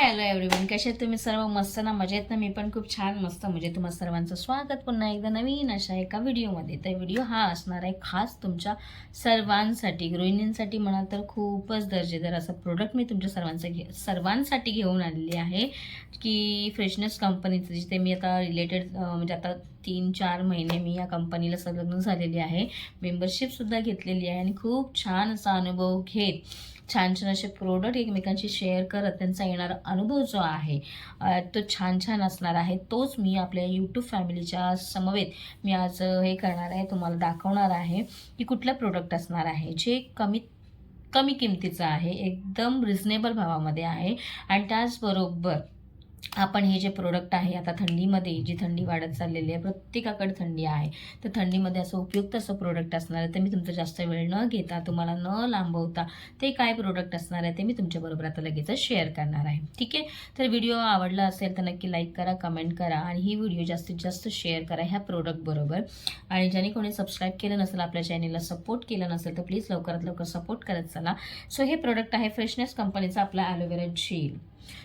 Hello everyone, कसे आहेत तुम्ही सर्व? मस्त ना, मजेत ना? मी पण खूप छान मस्त म्हणजे तुम्हा सर्वांचं स्वागत पुन्हा एकदा नवीन अशा एका व्हिडिओमध्ये. तर व्हिडिओ हा असणार आहे खास तुमच्या सर्वांसाठी, गृहिणींसाठी म्हणा तर खूपच दर्जेदार असं प्रोडक्ट मी तुमच्या सर्वांसाठी घेऊन आलेली आहे की फ्रेशनेस कंपनीचं, जिथे मी आता रिलेटेड म्हणजे आता 3-4 महिने मी या कंपनीला संलग्न झालेली आहे, मेंबरशिपसुद्धा घेतलेली आहे आणि खूप छान असा अनुभव घेत छान छान असे प्रोडक्ट एकमेकांशी शेअर करत त्यांचा येणारा अनुभव जो आहे तो छान छान असणार आहे. तोच मी आपल्या यूट्यूब फॅमिलीच्या समवेत मी आज हे करणार आहे, तुम्हाला दाखवणार आहे की कुठलं प्रोडक्ट असणार आहे जे कमी किमतीचं आहे, एकदम रिझनेबल भावामध्ये आहे. आणि त्याचबरोबर आपण हे जे प्रोडक्ट आहे, आता थंडीमध्ये जी थंडी वाढत चाललेली आहे, प्रत्येकाकडे थंडी आहे, तर थंडीमध्ये असं उपयुक्त असं प्रोडक्ट असणार आहे. तर मी तुमचा जास्त वेळ न घेता, तुम्हाला न लांबवता ते काय प्रोडक्ट असणार आहे ते मी तुमच्याबरोबर आता लगेचच शेअर करणार आहे. ठीक आहे, तर व्हिडिओ आवडला असेल तर नक्की लाईक करा, कमेंट करा आणि ही व्हिडिओ जास्तीत जास्त शेअर करा ह्या प्रोडक्टबरोबर. आणि ज्याने कोणी सबस्क्राईब केलं नसेल, आपल्या चॅनेलला सपोर्ट केला नसेल, तर प्लीज लवकरात लवकर सपोर्ट करत चला. सो हे प्रोडक्ट आहे फ्रेशनेस कंपनीचा आपला aloe vera gel.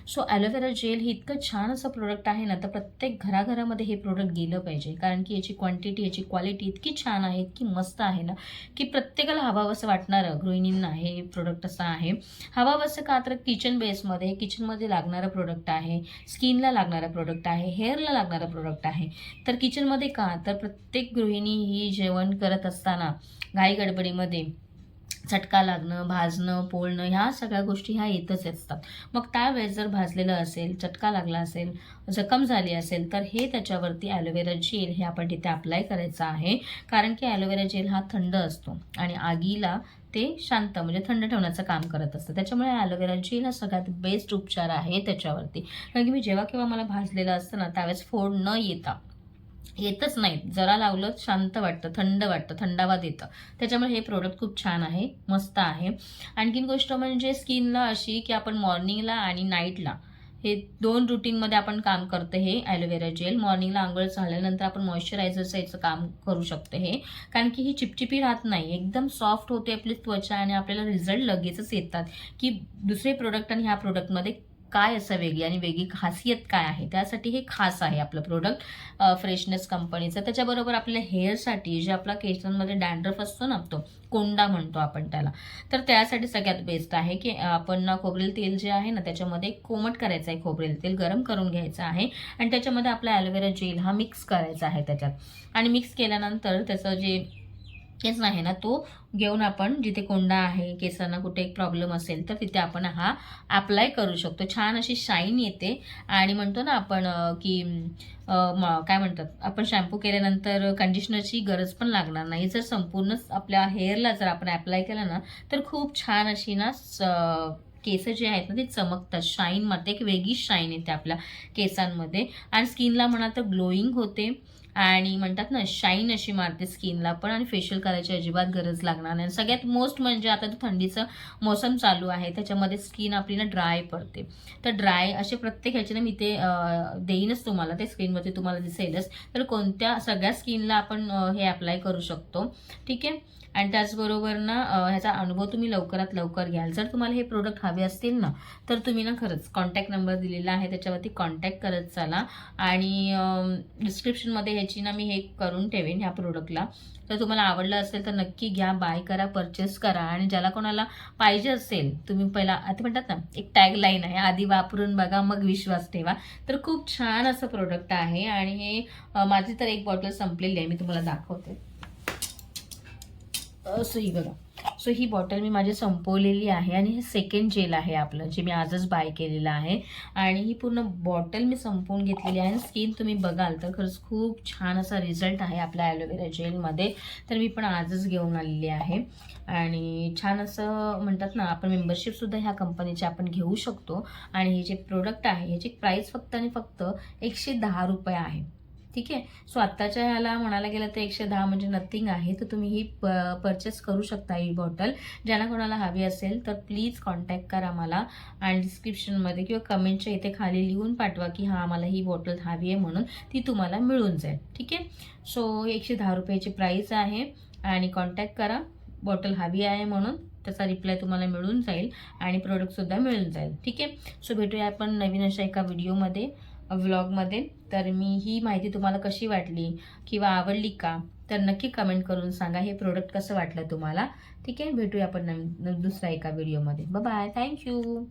So aloe vera gel हे इतकं छान असं प्रोडक्ट आहे ना, तर प्रत्येक घराघरामध्ये हे प्रोडक्ट गेलं पाहिजे, कारण की याची क्वांटिटी, याची क्वालिटी इतकी छान आहे, इतकी मस्त आहे ना, की प्रत्येकाला हवावंसं वाटणारं गृहिणींना हे प्रोडक्ट असं आहे. हवावंसं का तर किचन बेसमध्ये, किचनमध्ये लागणारं प्रोडक्ट आहे, स्किनला लागणारा प्रोडक्ट आहे, हेअरला लागणारा प्रोडक्ट आहे. तर किचनमध्ये का तर प्रत्येक गृहिणी ही जेवण करत असताना घाई गडबडीमध्ये चटका लागणं, भाजणं, पोळणं ह्या सगळ्या गोष्टी ह्या येतच असतात. मग त्यावेळेस जर भाजलेलं असेल, चटका लागला असेल, जखम झाली असेल, तर हे त्याच्यावरती ॲलोवेरा जेल हे आपण तिथे अप्लाय करायचं आहे. कारण की ॲलोवेरा जेल हा थंड असतो आणि आगीला ते शांत म्हणजे थंड ठेवण्याचं काम करत असतं. त्याच्यामुळे ॲलोवेरा जेल हा सगळ्यात बेस्ट उपचार आहे त्याच्यावरती. कारण की मी जेव्हा केव्हा मला भाजलेलं असतं ना, त्यावेळेस फोड न येतच नाही, जरा लावलं शांत वाटतं, थंड वाटतं, थंडावा देतं. त्याच्यामुळे हे प्रोडक्ट खूप छान आहे, मस्त आहे. आणखीन गोष्ट म्हणजे स्किनला अशी की आपण मॉर्निंगला आणि नाईटला हे 2 रुटीनमध्ये आपण काम करतं हे ॲलोवेरा जेल. मॉर्निंगला अंघोळ झाल्यानंतर आपण मॉइश्चरायझरचं काम करू शकतो हे, कारण की ही चिपचिपी राहत नाही, एकदम सॉफ्ट होते आपली त्वचा आणि आपल्याला रिझल्ट लगेचच येतात की दुसरे प्रोडक्ट आणि ह्या प्रोडक्टमध्ये काय असं वेगळी आणि वेगळी खासियत काय आहे. त्यासाठी हे खास आहे आपलं प्रोडक्ट फ्रेशनेस कंपनीचं. त्याच्याबरोबर आपल्या हेअरसाठी जे आपला केसांमध्ये डॅन्ड्रफ असतो ना, तो कोंडा म्हणतो आपण त्याला, तर त्यासाठी सगळ्यात बेस्ट आहे की आपण ना खोबरेल तेल जे आहे ना, त्याच्यामध्ये कोमट करायचं आहे, खोबरेल तेल गरम करून घ्यायचं आहे आणि त्याच्यामध्ये आपला ॲलोवेरा जेल हा मिक्स करायचा आहे त्याच्यात. आणि मिक्स केल्यानंतर त्याचं जे केस आहे ना, तो घेऊन आपण जिथे कोंडा आहे, केसांना कुठे एक प्रॉब्लेम असेल तर तिथे आपण हा अप्लाय करू शकतो. छान अशी शाईन येते आणि म्हणतो ना आपण की काय म्हणतात, आपण शॅम्पू केल्यानंतर कंडिशनरची गरज पण लागणार नाही. जर संपूर्णच आपल्या हेअरला जर आपण अप्लाय केलं ना, तर खूप छान अशी ना केस जे आहेत ना ते चमकतात, शाईन मारते, एक वेगळी शाईन येते आपल्या केसांमध्ये आणि स्किनला म्हणा तर ग्लोईंग होते आणि म्हणतात ना शाईन अशी मारते स्किनला पण, आणि फेशियल करायची अजिबात गरज लागणार नाही. सगळ्यात मोस्ट म्हणजे आता थंडीचं मोसम चालू आहे, त्याच्यामध्ये स्किन आपली ना ड्राय पडते. तर ड्राय असे प्रत्येक ह्याचे ना मी ते देईनच तुम्हाला, ते स्क्रीनवरती तुम्हाला दिसेलच. तर कोणत्या सगळ्या स्किनला आपण हे अप्लाय करू शकतो. ठीक आहे, आणि त्याचबरोबर ना ह्याचा अनुभव तुम्ही लवकरात लवकर घ्याल. जर तुम्हाला हे प्रोडक्ट हवे असतील ना, तर तुम्ही ना खरंच कॉन्टॅक्ट नंबर दिलेला आहे, त्याच्यावरती कॉन्टॅक्ट करत चला. आणि डिस्क्रिप्शनमध्ये ह्याची ना मी हे करून ठेवेन ह्या प्रोडक्टला. तर तुम्हाला आवडलं असेल तर नक्की घ्या, बाय करा, परचेस करा. आणि ज्याला कोणाला पाहिजे असेल, तुम्ही पहिला आता म्हणतात ना एक टॅगलाईन आहे, आधी वापरून बघा मग विश्वास ठेवा. तर खूप छान असं प्रोडक्ट आहे आणि हे माझी तर एक बॉटल संपलेली आहे, मी तुम्हाला दाखवते. सो ही बघा, सो ही बॉटल मी माझी संपवलेली आहे आणि हे सेकंड जेल आहे आपलं, जे मी आजच बाय केलेलं आहे. आणि ही पूर्ण बॉटल मी संपवून घेतलेली आहे. स्किन तुम्ही बघाल तर खरंच खूप छान असा रिझल्ट आहे आपल्या ॲलोवेरा जेलमध्ये. तर मी पण आजच घेऊन आलेली आहे आणि छान असं म्हणतात ना, आपण मेंबरशिपसुद्धा ह्या कंपनीचे आपण घेऊ शकतो. आणि हे जे प्रोडक्ट आहे ह्याची प्राईस फक्त आणि फक्त 110 रुपये आहे. ठीक आहे, सो आत्ताच्या ह्याला म्हणायला गेलं तर 110 म्हणजे नथिंग आहे. तर तुम्ही ही परचेस करू शकता ही बॉटल. ज्यांना कोणाला हवी असेल तर प्लीज कॉन्टॅक्ट करा मला आणि डिस्क्रिप्शनमध्ये किंवा कमेंटच्या इथे खाली लिहून पाठवा की हां मला ही बॉटल हवी आहे म्हणून, ती तुम्हाला मिळून जाईल. ठीक आहे, सो 110 रुपयाची प्राईस आहे आणि कॉन्टॅक्ट करा, बॉटल हवी आहे म्हणून त्याचा रिप्लाय तुम्हाला मिळून जाईल आणि प्रोडक्टसुद्धा मिळून जाईल. ठीक आहे. सो भेटूया आपण नवीन अशा एका व्हिडिओमध्ये, व्लॉगमध्ये. तर मी ही माहिती तुम्हाला कशी वाटली किंवा आवडली का, तर नक्की कमेंट करून सांगा हे प्रोडक्ट कसं वाटलं तुम्हाला. ठीक आहे. भेटूया आपण दुसऱ्या एका व्हिडिओमध्ये. Bye bye. थँक्यू.